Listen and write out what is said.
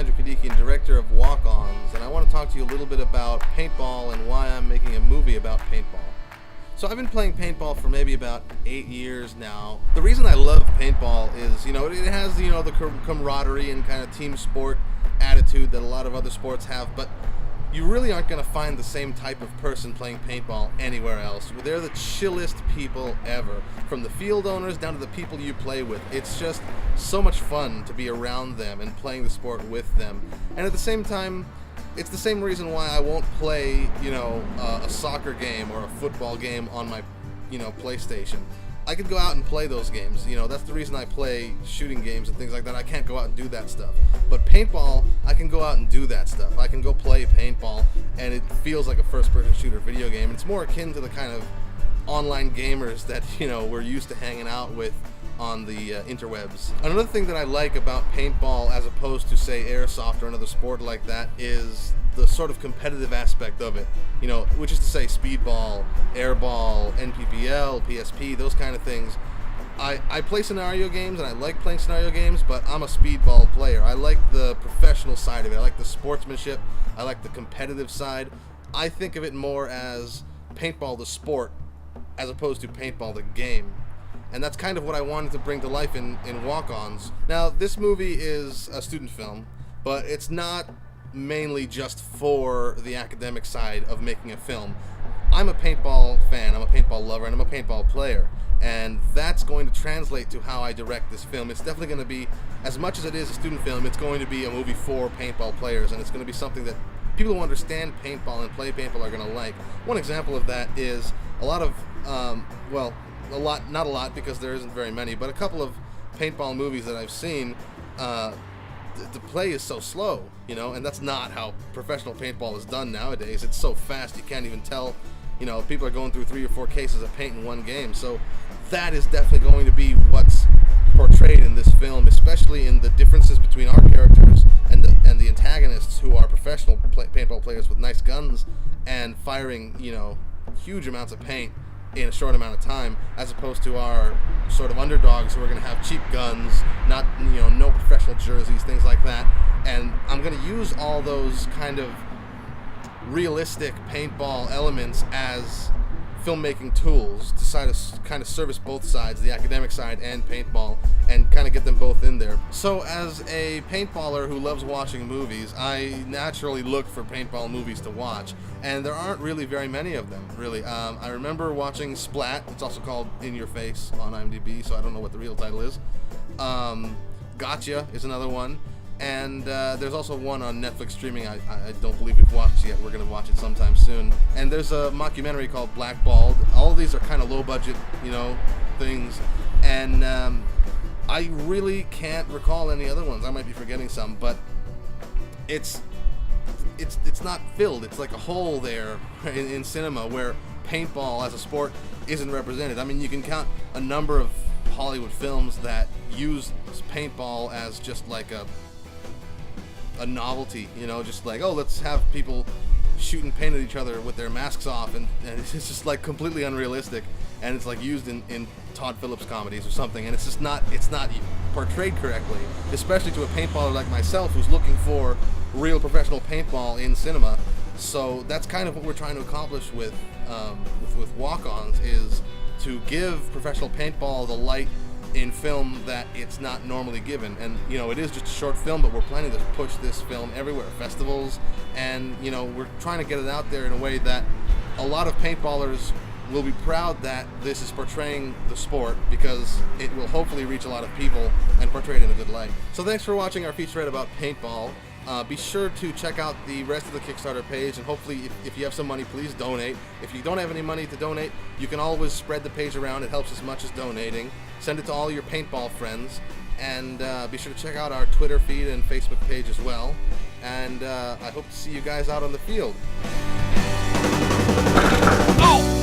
Andrew Kadikian, director of Walk-Ons, and I want to talk to you a little bit about paintball and why I'm making a movie about paintball. So I've been playing paintball for maybe about 8 years now. The reason I love paintball is, it has, the camaraderie and kind of team sport attitude that a lot of other sports have, but you really aren't going to find the same type of person playing paintball anywhere else. They're the chillest people ever, from the field owners down to the people you play with. It's just so much fun to be around them and playing the sport with them. And at the same time, it's the same reason why I won't play, a soccer game or a football game on my, PlayStation. I could go out and play those games. That's the reason I play shooting games and things like that. I can't go out and do that stuff. But paintball, I can go out and do that stuff. I can go play paintball, and it feels like a first-person shooter video game. It's more akin to the kind of online gamers that, we're used to hanging out with on the interwebs. Another thing that I like about paintball as opposed to, say, airsoft or another sport like that is the sort of competitive aspect of it, which is to say speedball, airball, NPPL, PSP, those kind of things. I play scenario games and I like playing scenario games, but I'm a speedball player. I like the professional side of it. I like the sportsmanship. I like the competitive side. I think of it more as paintball the sport as opposed to paintball the game. And that's kind of what I wanted to bring to life in Walk-Ons. Now, this movie is a student film, but it's not mainly just for the academic side of making a film. I'm a paintball fan, I'm a paintball lover, and I'm a paintball player. And that's going to translate to how I direct this film. It's definitely going to be, as much as it is a student film, it's going to be a movie for paintball players, and it's going to be something that people who understand paintball and play paintball are going to like. One example of that is a lot of, not a lot because there isn't very many, but a couple of paintball movies that I've seen, the play is so slow, and that's not how professional paintball is done nowadays. It's so fast you can't even tell, people are going through 3 or 4 cases of paint in one game. So that is definitely going to be what's portrayed in this film, especially in the differences between our characters and the antagonists, who are professional paintball players with nice guns and firing, huge amounts of paint in a short amount of time, as opposed to our sort of underdogs who are going to have cheap guns, not, no professional jerseys, things like that. And I'm going to use all those kind of realistic paintball elements as filmmaking tools to kind of service both sides, the academic side and paintball, and kind of get them both in there. So as a paintballer who loves watching movies, I naturally look for paintball movies to watch, and there aren't really very many of them, really. I remember watching Splat. It's also called In Your Face on IMDb, so I don't know what the real title is. Gotcha is another one. And there's also one on Netflix streaming I don't believe we've watched yet. We're going to watch it sometime soon. And there's a mockumentary called Blackballed. All of these are kind of low budget, things. And I really can't recall any other ones. I might be forgetting some, but it's not filled. It's like a hole there in cinema where paintball as a sport isn't represented. I mean, you can count a number of Hollywood films that use paintball as just like a novelty, just like, oh, let's have people shooting paint at each other with their masks off, and it's just like completely unrealistic, and it's like used in Todd Phillips comedies or something, and it's not portrayed correctly, especially to a paintballer like myself who's looking for real professional paintball in cinema. So that's kind of what we're trying to accomplish with Walk-Ons, is to give professional paintball the light in film that it's not normally given. And it is just a short film, but we're planning to push this film everywhere, festivals, and we're trying to get it out there in a way that a lot of paintballers will be proud that this is portraying the sport, because it will hopefully reach a lot of people and portray it in a good light. So thanks for watching our featurette about paintball. Be sure to check out the rest of the Kickstarter page, and hopefully if you have some money, please donate. If you don't have any money to donate, you can always spread the page around. It helps as much as donating. Send it to all your paintball friends, and be sure to check out our Twitter feed and Facebook page as well. And I hope to see you guys out on the field. Oh!